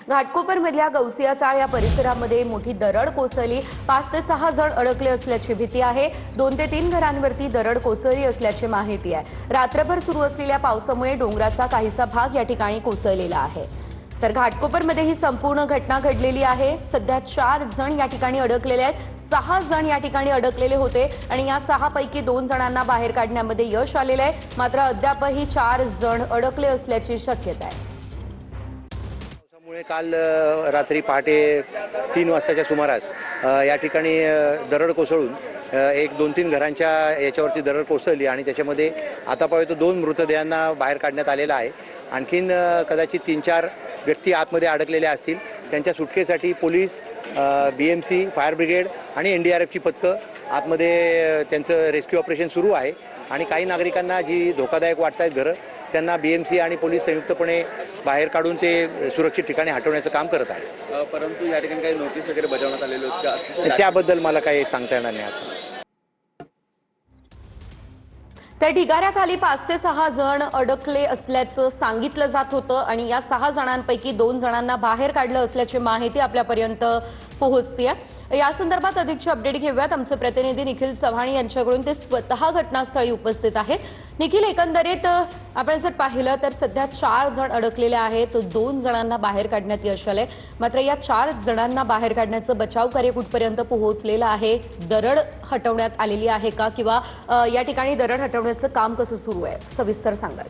घाटकोपर मधल्या गौसिया चाळ या परिसरामध्ये मोठी दरड कोसळली। 5 ते 6 जण अडकले असल्याची भीती आहे। 2 ते 3 घरांवरती दरड कोसळली असल्याची माहिती आहे। रात्रभर सुरू असलेल्या पावसामुळे डोंगराचा काहीसा भाग या ठिकाणी कोसळलेला आहे। तर घाटकोपरमध्ये ही संपूर्ण घटना घडलेली आहे। सध्या 4 जण या ठिकाणी अडकलेले आहेत। 6 जण या ठिकाणी अडकलेले होते आणि या 6 पैकी 2 जणांना बाहेर काढण्यामध्ये यश आलेले आहे। मात्र अद्यापही 4 जण अडकले असल्याची शक्यता आहे। काल रात्री पहाटे 3 वाजताच्या सुमारास या ठिकाणी दरड कोसळून एक 2-3 घरांच्या याच्यावरती दरड कोसळली आणि त्याच्यामध्ये आतापर्यंत 2 मृतदेहांना बाहेर काढण्यात आलेला आहे। आणखीन कदाचित 3-4 व्यक्ती आतमध्ये अडकलेल्या असतील। त्यांच्या सुटकेसाठी पोलीस, BMC, फायर ब्रिगेड आणि NDRFची पथकं आतमध्ये त्यांचं रेस्क्यू ऑपरेशन सुरू आहे आणि काही नागरिकांना जी धोकादायक वाटतात घरं त्यांना BMC आणि पोलीस संयुक्तपणे बाहेर काढून ते सुरक्षित ठिकाणी हटवण्याचं काम करत आहे। परंतु या ठिकाणी काही नोटीस वगैरे बजावण्यात आलेले होते त्याबद्दल मला काही सांगता येणार नाही आता। त्या ढिगाऱ्याखाली 5 ते 6 जण अडकले असल्याचं सांगितलं जात होतं आणि या 6 जणांपैकी 2 जणांना बाहेर काढलं असल्याची माहिती आपल्यापर्यंत पोहोचते। या संदर्भात अधिकची अपडेट घेऊयात। आमचे प्रतिनिधी निखिल चव्हाण यांच्याकडून, ते स्वतः घटनास्थळी उपस्थित आहेत। निखिल, एकंदरीत आपण जर पाहिलं तर सध्या 4 जण अडकलेले आहेत, 2 जणांना बाहेर काढण्यात यश आलंय। मात्र या 4 जणांना बाहेर काढण्याचं बचाव कार्य कुठपर्यंत पोहोचलेलं आहे? दरड हटवण्यात आलेली आहे का, किंवा या ठिकाणी दरड हटवण्याचं काम कसं सुरू आहे, सविस्तर सांगाल?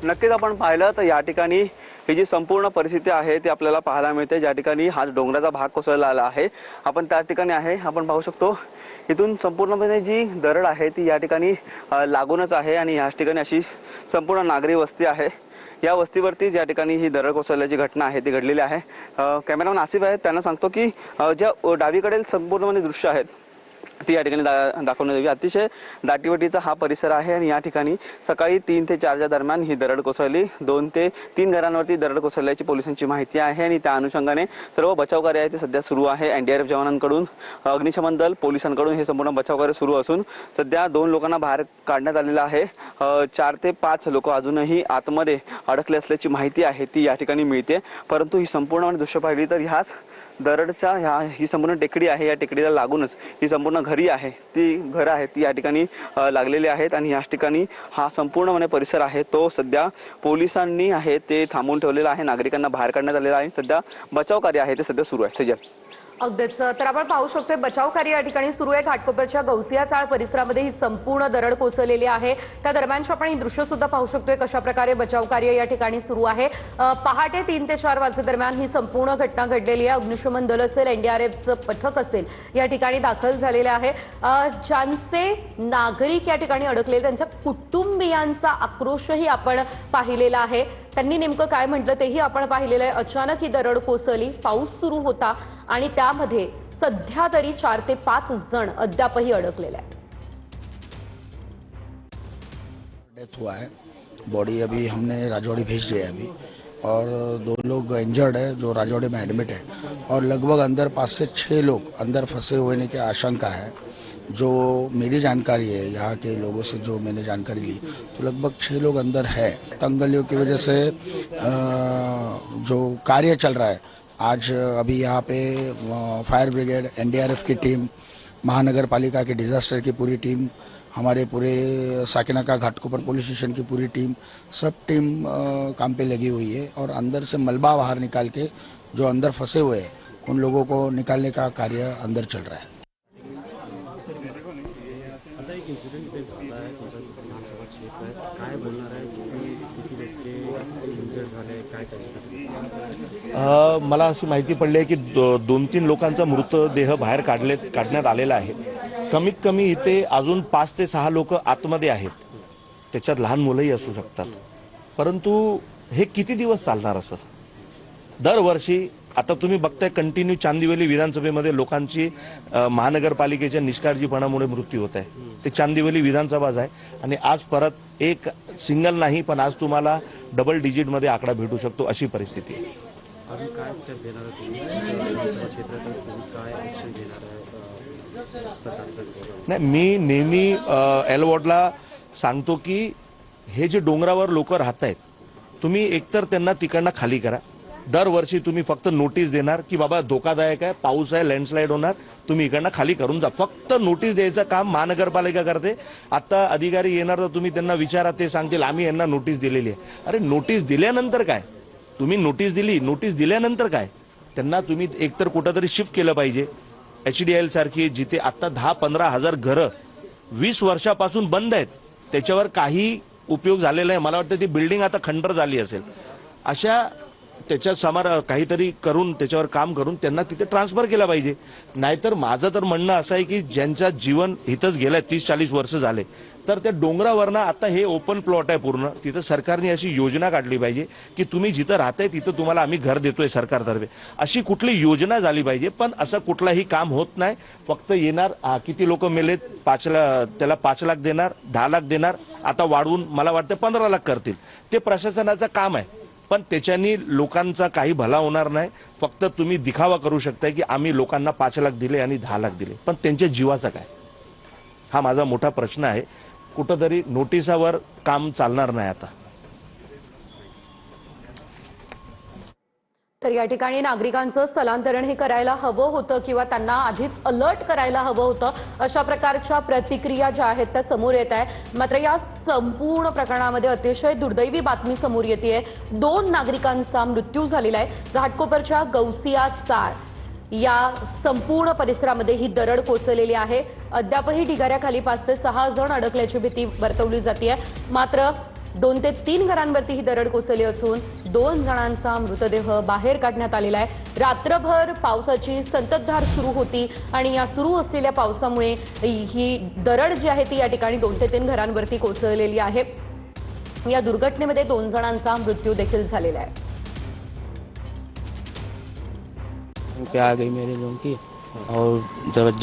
नक्कीच आपण पाहिलं तर या ठिकाणी ही जी संपूर्ण परिस्थिती आहे ती आपल्याला पाहायला मिळते। ज्या ठिकाणी हा डोंगराचा भाग कोसळलेला आहे, आपण त्या ठिकाणी आहे। आपण पाहू शकतो इथून संपूर्णपणे जी दरड आहे ती या ठिकाणी लागूनच आहे आणि या ठिकाणी अशी संपूर्ण नागरी वस्ती आहे। या वस्तीवरती ज्या ठिकाणी ही दरड कोसळल्याची घटना आहे ती घडलेली आहे। कॅमेरामॅन आसिफ आहेत, त्यांना सांगतो की ज्या डावीकडील संपूर्णपणे दृश्य आहेत ती या ठिकाणी दाखवण्यात यावी। अतिशय दाटीवटीचा हा परिसर आहे आणि या ठिकाणी सकाळी 3 ते 4 दरम्यान ही दरड कोसळली। 2 ते 3 घरांवरती दरड कोसळल्याची पोलिसांची माहिती आहे आणि त्या अनुषंगाने सर्व बचाव कार्य आहे ते सध्या सुरू आहे। NDRF जवानांकडून, अग्निशमन दल, पोलिसांकडून हे संपूर्ण बचाव कार्य सुरू असून सध्या 2 लोकांना बाहेर काढण्यात आलेलं आहे। 4 ते 5 लोक अजूनही आतमध्ये अडकले असल्याची माहिती आहे ती या ठिकाणी मिळते। परंतु ही संपूर्ण दृश्य पाहिली तर ह्याच दरडच्या ही संपूर्ण टेकडी आहे, या टेकडीला लागूनच ही संपूर्ण घरं आहेत ती या ठिकाणी लागलेली आहेत आणि या ठिकाणी हा संपूर्णपणे परिसर आहे तो सध्या पोलिसांनी आहे ते थांबवून ठेवलेला आहे। नागरिकांना बाहेर काढण्यात आलेला आहे। सध्या बचाव कार्य आहे ते सध्या सुरू आहे। सजल, अगदीच, तर आपण पाहू शकतोय बचाव कार्य या ठिकाणी सुरू आहे। घाटकोपरच्या गौसिया चाळ परिसरामध्ये ही संपूर्ण दरड कोसळलेली आहे। त्या दरम्यानची आपण ही दृश्य सुद्धा पाहू शकतोय कशा प्रकारे बचाव कार्य या ठिकाणी सुरू आहे। पहाटे 3 ते 4 वाजे दरम्यान ही संपूर्ण घटना घडलेली आहे। अग्निशमन दल असेल, NDRFचं पथक असेल, या ठिकाणी दाखल झालेले आहे। ज्यांचे नागरिक या ठिकाणी अडकले त्यांच्या कुटुंबियांचा आक्रोशही आपण पाहिलेला आहे। त्यांनी नेमकं काय म्हटलं तेही आपण पाहिलेलं आहे। अचानक ही दरड कोसळली, पाऊस सुरू होता आणि त्यामध्ये सध्या तरी 4 ते 5 जण अद्यापही अडकलेले आहेत। डेथ हुआ है, बॉडी अभी हमने राजौड़ी भेज दिया है अभी, और 2 लोग इंजर्ड है जो राजौड़ी में एडमिट है, और लगभग अंदर 5 से 6 लोग अंदर फंसे होने की आशंका है। जो मेरी जानकारी है, यहाँ के लोगों से जो मैंने जानकारी ली तो लगभग 6 लोग अंदर है। तंगलियों की वजह से जो कार्य चल रहा है, आज अभी यहाँ पे फायर ब्रिगेड, NDRF की टीम, महानगर पालिका की डिजास्टर की पूरी टीम, हमारे पूरे साकिनाका घाटकोपर पुलिस स्टेशन की पूरी टीम, सब टीम काम पे लगी हुई है और अंदर से मलबा बाहर निकाल के जो अंदर फंसे हुए हैं उन लोगों को निकालने का कार्य अंदर चल रहा है। मला अशी माहिती पडली आहे की 2-3 लोकांचा मृतदेह बाहेर काढण्यात आलेला आहे। कमीत कमी इथे अजून 5 ते 6 लोक आतमध्ये आहेत, त्याच्यात लहान मुलंही असू शकतात। परंतु हे किती दिवस चालणार असं? दरवर्षी आता तुम्ही बघताय कंटिन्यू चांदिवली विधानसभेमध्ये लोकांची महानगरपालिकेच्या निष्काळजीपणामुळे मृत्यू होत आहे। ते चांदिवली विधानसभाच आहे आणि आज परत एक सिंगल नाही पण आज तुम्हाला डबल डिजिटमध्ये आकडा भेटू शकतो अशी परिस्थिती आहे। नाही, मी नेहमी एल वॉर्डला सांगतो की हे जे डोंगरावर लोक राहत आहेत, तुम्ही एकतर त्यांना तिकडनं खाली करा. दरवर्षी तुम्ही फक्त नोटीस देणार की बाबा धोकादायक आहे, पाऊस आहे, लँडस्लाईड होणार, तुम्ही इकडनं खाली करून जा. फक्त नोटीस द्यायचं काम महानगरपालिका करते. आता अधिकारी येणार तर तुम्ही त्यांना विचारा, ते सांगतील आम्ही यांना नोटीस दिलेली आहे. अरे नोटीस दिल्यानंतर काय? तुम्ही नोटीस दिली, नोटीस दिल्यानंतर काय? त्यांना तुम्ही एकतर कुठंतरी शिफ्ट केलं पाहिजे. HDL सारखी जिथे आता 10-15 हजार घरं 20 वर्षापासून बंद आहेत, त्याच्यावर काही उपयोग झालेला आहे. मला वाटतं ती बिल्डिंग आता खंडर झाली असेल. अशा त्याच्या समोर काहीतरी करून त्याच्यावर काम करून त्यांना तिथे ट्रान्सफर केला पाहिजे. नाहीतर माझं तर म्हणणं असं आहे की ज्यांचं जीवन इथंच गेलंय 30-40 वर्ष झाले, तर त्या डोंगरावरनं आता हे ओपन प्लॉट आहे पूर्ण, तिथं सरकारने अशी योजना काढली पाहिजे की तुम्ही जिथं राहताय तिथं तुम्हाला आम्ही घर देतोय सरकारतर्फे, अशी कुठली योजना झाली पाहिजे. पण असं कुठलाही काम होत नाही. फक्त येणार, किती लोक मेलेत, त्याला 5 लाख देणार, 10 लाख देणार, आता वाढवून मला वाटतं 15 लाख करतील. ते प्रशासनाचं काम आहे, पण त्याच्यानी लोकांचा काही भला होणार नाही. फक्त तुम्ही दिखावा करू शकताय की आम्ही लोकांना 5 लाख दिले आणि 10 लाख दिले, पण त्यांच्या जीवाचा काय? हा माझा मोठा प्रश्न आहे. कुठंतरी नोटिसावर काम चालणार नाही आता. तर या ठिकाणी नागरिकांचं स्थलांतरण हे करायला हवं होतं किंवा त्यांना आधीच अलर्ट करायला हवं होतं, अशा प्रकारच्या प्रतिक्रिया ज्या आहेत त्या समोर येत आहे. मात्र या संपूर्ण प्रकरणामध्ये अतिशय दुर्दैवी बातमी समोर येते. 2 नागरिकांचा मृत्यू झालेला आहे. घाटकोपरच्या गौसिया चाळ या संपूर्ण परिसरामध्ये ही दरड कोसळलेली आहे. अद्यापही ढिगाऱ्याखाली 5 ते 6 जण अडकल्याची भीती वर्तवली जाते. मात्र 2 ते 3 घरांवरती ही दरड कोसळली असून 2 जणांचा मृतदेह बाहेर काढण्यात आलेला आहे. रात्रभर पावसाची संततधार सुरू होती आणि या सुरू असलेल्या पावसामुळे ही दरड जी आहे ती या ठिकाणी 2 ते 3 घरांवरती कोसळलेली आहे. या दुर्घटनेमध्ये 2 जणांचा मृत्यू देखील झालेला आहे. पे आ गई मेरे लोगों की, और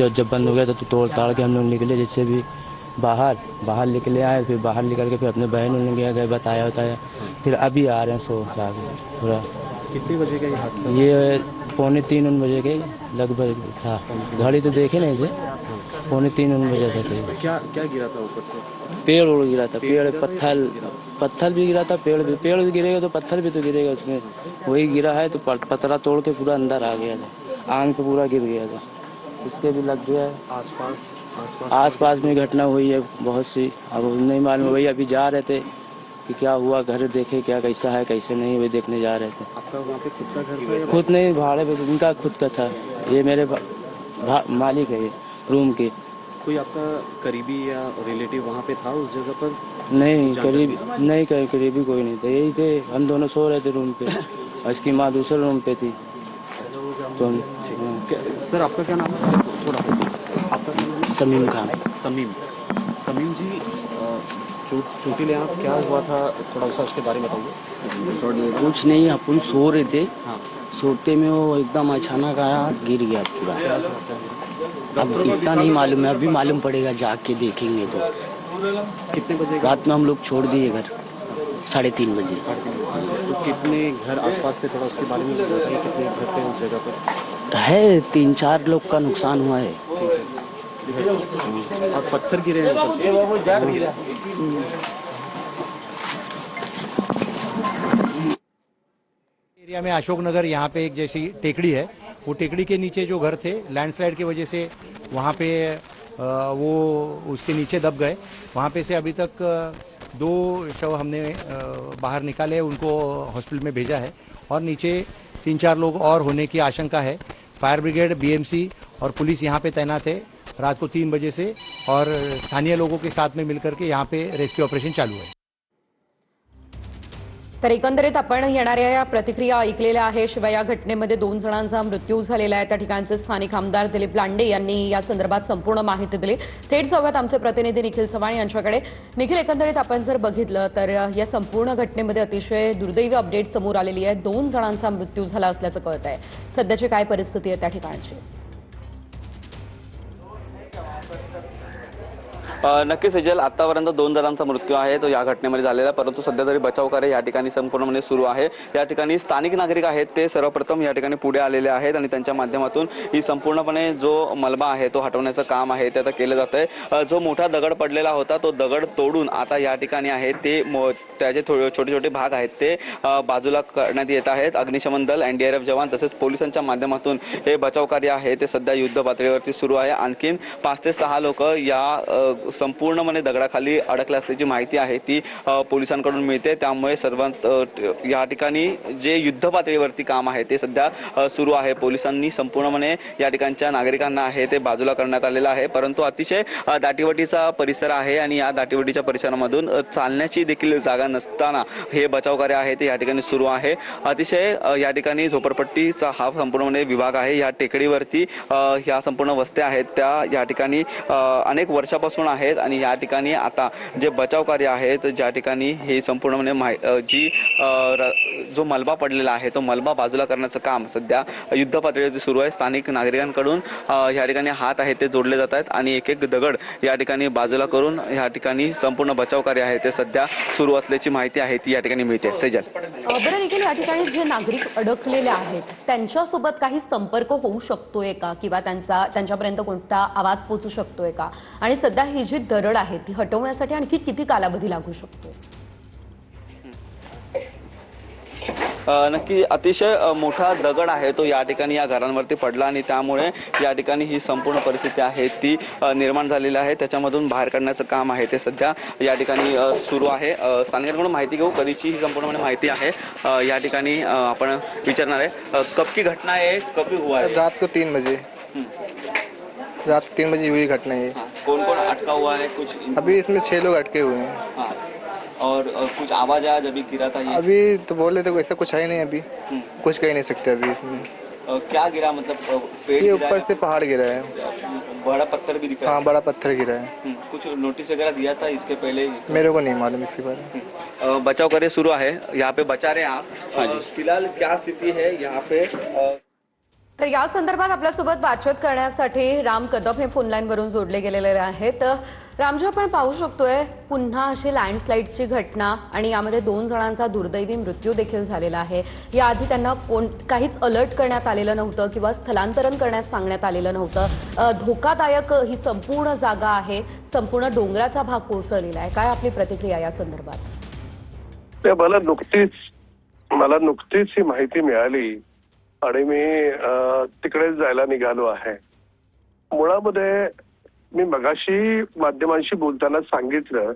जब बंद हो गया तो तोड़ ताड़ के हम लोग निकले, जैसे भी बाहर निकले आए, फिर बाहर निकल के फिर अपने बहन उन्होंने गए बताया, फिर अभी आ रहे हैं सो थोड़ा। कितने बजे का ये हादसा? ये 2:45 बजे के लगभग था, घड़ी तो देखे नहीं थे, 2:45 बजे था। क्या क्या गिरा था ऊपर से? पेड़ उड़ गिरा था, पेड़ पत्थर भी गिरा था, पेड़ भी गिरेगा तो पत्थर भी तो गिरेगा उसमें, वही गिरा है तो पतरा तोड़ के पूरा अंदर आ गया था, आंग पे पूरा गिर गया था, इसके भी लग गया है। आसपास में घटना हुई है बहुत सी, अब नहीं मालूम, वही अभी जा रहे थे कि क्या हुआ, घर देखे क्या कैसा है कैसे नहीं, वही देखने जा रहे थे। आपका वहाँ पे खुद का घर था? खुद नहीं, भाड़े पे, उनका खुद का था, ये मेरे मालिक है ये रूम के। कोई आपका करीबी या रिलेटिव वहाँ पे था उस जगह पर? नहीं करीबी कोई नहीं था, यही थे, हम दोनों सो रहे थे रूम पे और इसकी माँ दूसरे रूम पे थी। तो सर आपका क्या नाम है? थोड़ा आपका समीम खान। समीम जी, चोटिले आप, क्या हुआ था, थोड़ा सा उसके बारे में बताइए। कुछ नहीं, अपन सो रहे थे, हाँ। सोते में वो एकदम अचानक आया, गिर गया पूरा। अब इतना नहीं मालूम है, अभी मालूम पड़ेगा, जाग के देखेंगे तो। कितने बजे? रात में हम लोग छोड़ दिए घर 3:30 बजे। तो कितने घर आसपास थे, थोड़ा उसके बारे में बताइए, कितने घर थे उस जगह पर? है 3-4 लोग का नुकसान हुआ है। और पत्थर गिरे हैं ऊपर से। एरिया में अशोकनगर यहाँ पे एक जैसी टेकड़ी है, वो टेकड़ी के नीचे जो घर थे लैंडस्लाइड की वजह से वहाँ पे वो उसके नीचे दब गए। वहाँ पे से अभी तक 2 शव हमने बाहर निकाले, उनको हॉस्पिटल में भेजा है और नीचे 3-4 लोग और होने की आशंका है। फायर ब्रिगेड, BMC और पुलिस यहाँ पे तैनात है रात को 3 बजे से, और स्थानीय लोगों के साथ में मिलकर के यहाँ पे रेस्क्यू ऑपरेशन चालू है। तर एकंदरीत आपण येणाऱ्या या प्रतिक्रिया ऐकलेल्या आहे. शिवाय या घटनेमध्ये 2 जणांचा मृत्यू झालेला आहे. त्या ठिकाणचे स्थानिक आमदार दिलीप लांडे यांनी या संदर्भात संपूर्ण माहिती दिली. थेट जाऊयात आमचे प्रतिनिधी निखिल चव्हाण यांच्याकडे. निखिल, एकंदरीत आपण जर बघितलं तर या संपूर्ण घटनेमध्ये अतिशय दुर्दैवी अपडेट समोर आलेली आहे. 2 जणांचा मृत्यू झाला असल्याचं कळत आहे. सध्याची काय परिस्थिती आहे त्या ठिकाणची? नक्कीच सेजल, आतापर्यंत 2 जणांचा मृत्यू आहे तो या घटनेमध्ये झालेला, परंतु सध्या तरी बचाव कार्य या ठिकाणी संपूर्णपणे सुरू आहे. या ठिकाणी स्थानिक नागरिक आहेत ते सर्वप्रथम या ठिकाणी पुढे आलेले आहेत आणि त्यांच्या माध्यमातून ही संपूर्णपणे जो मलबा आहे तो हटवण्याचं काम आहे ते आता केलं जात आहे. जो मोठा दगड पडलेला होता तो दगड तोडून आता या ठिकाणी आहे ते त्याचे छोटे छोटे भाग आहेत ते बाजूला करण्यात येत आहेत. अग्निशमन दल, NDRF जवान तसेच पोलिसांच्या माध्यमातून हे बचाव कार्य आहे ते सध्या युद्ध पातळीवरती सुरू आहे. आणखीन 5 ते 6 लोक या संपूर्णपणे दगडाखाली अडकले असल्याची माहिती आहे ती पोलिसांकडून मिळते. त्यामुळे सर्वात या ठिकाणी जे युद्ध पातळीवरती काम आहे ते सध्या सुरू आहे. पोलिसांनी संपूर्णपणे या ठिकाणच्या नागरिकांना आहे ते बाजूला करण्यात आलेलं आहे, परंतु अतिशय दाटीवटीचा परिसर आहे आणि या दाटीवटीच्या परिसरामधून चालण्याची देखील जागा नसताना हे बचाव कार्य आहे ते या ठिकाणी सुरू आहे. अतिशय या ठिकाणी झोपडपट्टीचा हा संपूर्णपणे विभाग आहे. या टेकडीवरती ह्या संपूर्ण वस्त्या आहेत त्या या ठिकाणी अनेक वर्षापासून आहेत आणि या ठिकाणी आता जे बचाव कार्य आहे तर ज्या ठिकाणी हे संपूर्णपणे जो मलबा पडलेला आहे तो मलबा बाजूला करण्याचं काम सध्या युद्ध पातळीवरती सुरू आहे. स्थानिक नागरिकांकडून या ठिकाणी हात आहेत ते जोडले जात आहेत आणि एक एक दगड या ठिकाणी बाजूला करून या ठिकाणी संपूर्ण बचाव कार्य आहे ते सध्या सुरू असल्याची माहिती आहे ती या ठिकाणी मिळते. सेजल, बरं निखिल, या ठिकाणी जे नागरिक अडकलेले आहेत त्यांच्यासोबत काही संपर्क होऊ शकतोय का, किंवा त्यांच्यापर्यंत कोणता आवाज पोहोचू शकतोय का, आणि सध्या ही जी दरड आहे ती हटवण्यासाठी आणखी किती कालावधी लागू शकतो? नक्की अतिशय मोठा दगड आहे तो या ठिकाणी या घरांवरती पडला आणि त्यामुळे या ठिकाणी ही संपूर्ण परिस्थिती आहे ती निर्माण झालेली आहे. त्याच्यामधून बाहेर काढण्याचं काम आहे ते सध्या या ठिकाणी सुरू आहे. स्थानिकांकडून माहिती घेऊ, कधीची ही संपूर्ण माहिती आहे या ठिकाणी आपण विचारणार आहे. कब की घटना है, कब हुआ है? रात को 3 बजे हुई घटना है। कौन कौन अटका हुआ है कुछ? अभी इसमें 6 लोग अटके हुए हैं। हाँ। और कुछ आवाज आया जब गिरा था ये? अभी तो बोले तो ऐसा कुछ है ही नहीं, अभी कुछ कह नहीं सकते अभी इसमें। क्या गिरा, मतलब पेड़ ये गिरा ऊपर है? से पहाड़ गिरा है। बड़ा पत्थर भी दिखा? हाँ, बड़ा पत्थर गिरा है। कुछ नोटिस वगैरह दिया था इसके पहले? मेरे को नहीं मालूम इसके बारे में। बचाव कार्य शुरू है, यहाँ पे बचा रहे हैं आप। फिलहाल क्या स्थिति है यहाँ पे? तर या संदर्भात आपल्यासोबत बातचीत करण्यासाठी राम कदम हे फोनलाईनवरून जोडले गेलेले आहेत. रामजी, आपण पाहू शकतोय पुन्हा अशी लँडस्लाईडची घटना आणि यामध्ये 2 जणांचा दुर्दैवी मृत्यू देखील झालेला आहे. याआधी त्यांना काहीच अलर्ट करण्यात आलेलं नव्हतं किंवा स्थलांतरण करण्यास सांगण्यात आलेलं नव्हतं. धोकादायक ही संपूर्ण जागा आहे, संपूर्ण डोंगराचा भाग कोसळलेला आहे. काय आपली प्रतिक्रिया या संदर्भात? मला नुकतीच ही माहिती मिळाली आणि मी तिकडे जायला निघालो आहे. मुळामध्ये मी मगाशी माध्यमांशी बोलताना सांगितलं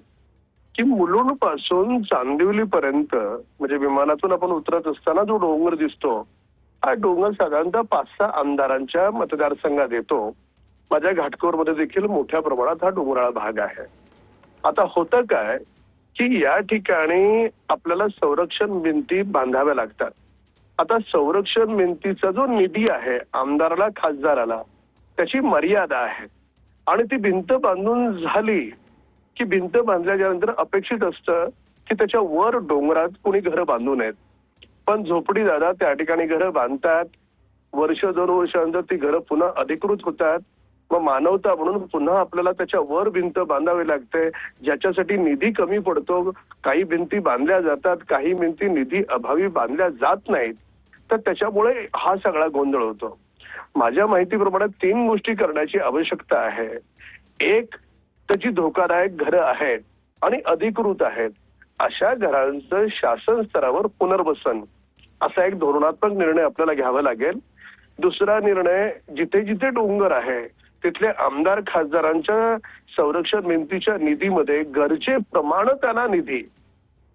की मुलुंड पासून चांदिवली पर्यंत म्हणजे विमानातून आपण उतरत असताना जो डोंगर दिसतो हा डोंगर साधारणतः 5-6 आमदारांच्या मतदारसंघात येतो. माझ्या घाटकोरमध्ये देखील मोठ्या प्रमाणात हा डोंगराळ भाग आहे. आता होतं काय की या ठिकाणी आपल्याला संरक्षण भिंती बांधाव्या लागतात. आता संरक्षण भिंतीचा जो निधी आहे आमदाराला, खासदाराला, त्याची मर्यादा आहे आणि ती भिंत बांधून झाली की भिंत बांधल्याच्या नंतर अपेक्षित असतं की त्याच्या वर डोंगरात कोणी घरं बांधू नयेत. पण झोपडी दादा त्या ठिकाणी घरं बांधतात. 1-2 वर्षानंतर ती घरं पुन्हा अधिकृत होतात. मग मानवता म्हणून पुन्हा आपल्याला त्याच्या वर भिंत बांधावी लागते, ज्याच्यासाठी निधी कमी पडतो. काही भिंती बांधल्या जातात, काही भिंती निधी अभावी बांधल्या जात नाहीत. तर त्याच्यामुळे हा सगळा गोंधळ होतो. माझ्या माहितीप्रमाणे 3 गोष्टी करण्याची आवश्यकता आहे. एक, त्याची धोकादायक घरं आहेत आणि अधिकृत आहेत अशा घरांचं शासन स्तरावर पुनर्वसन असा एक धोरणात्मक निर्णय आपल्याला घ्यावा लागेल. दुसरा निर्णय, जिथे जिथे डोंगर आहे तिथले आमदार खासदारांच्या संरक्षण भिंतीच्या निधीमध्ये गरजेप्रमाणे त्यांना निधी,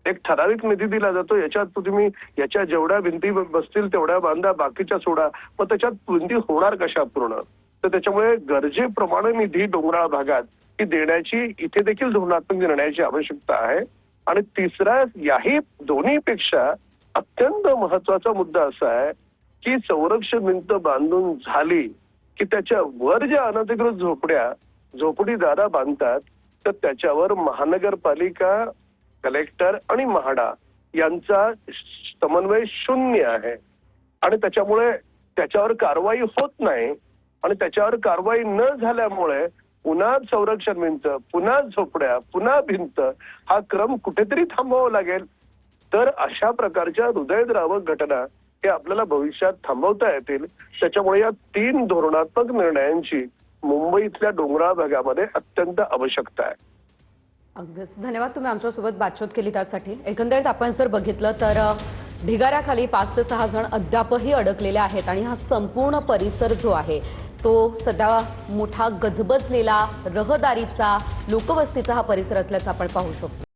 एक ठराविक निधी दिला जातो. याच्यात तुम्ही याच्या जेवढ्या भिंती बसतील तेवढ्या बांधा, बाकीच्या सोडा. मग त्याच्यात भिंती होणार कशा पूर्ण? तर त्याच्यामुळे गरजेप्रमाणे निधी डोंगराळ भागात ही देण्याची इथे देखील धोरणात्मक निर्णयाची आवश्यकता आहे. आणि तिसरा, याही दोन्हीपेक्षा अत्यंत महत्वाचा मुद्दा असा आहे की संरक्षण भिंत बांधून झाली की त्याच्या वर ज्या अनधिकृत झोपडीदारा बांधतात तर त्याच्यावर महानगरपालिका, कलेक्टर आणि म्हाडा यांचा समन्वय शून्य आहे आणि त्याच्यामुळे त्याच्यावर कारवाई होत नाही. आणि त्याच्यावर कारवाई न झाल्यामुळे पुन्हा संरक्षण भिंत, पुन्हा झोपड्या, पुन्हा भिंत, हा क्रम कुठेतरी थांबवावा लागेल. तर अशा प्रकारच्या हृदयद्रावक घटना हे आपल्याला भविष्यात थांबवता येतील. त्याच्यामुळे या 3 धोरणात्मक निर्णयांची मुंबई इथल्या डोंगराळ भागामध्ये अत्यंत आवश्यकता आहे. अगदीच धन्यवाद, तुम्ही आमच्यासोबत बातचीत केली त्यासाठी. एकंदरीत आपण जर बघितलं तर ढिगाऱ्याखाली 5 ते 6 जण अद्यापही अडकलेले आहेत आणि हा संपूर्ण परिसर जो आहे तो सध्या मोठा गजबजलेला रहदारीचा लोकवस्तीचा हा परिसर असल्याचं आपण पाहू शकतो.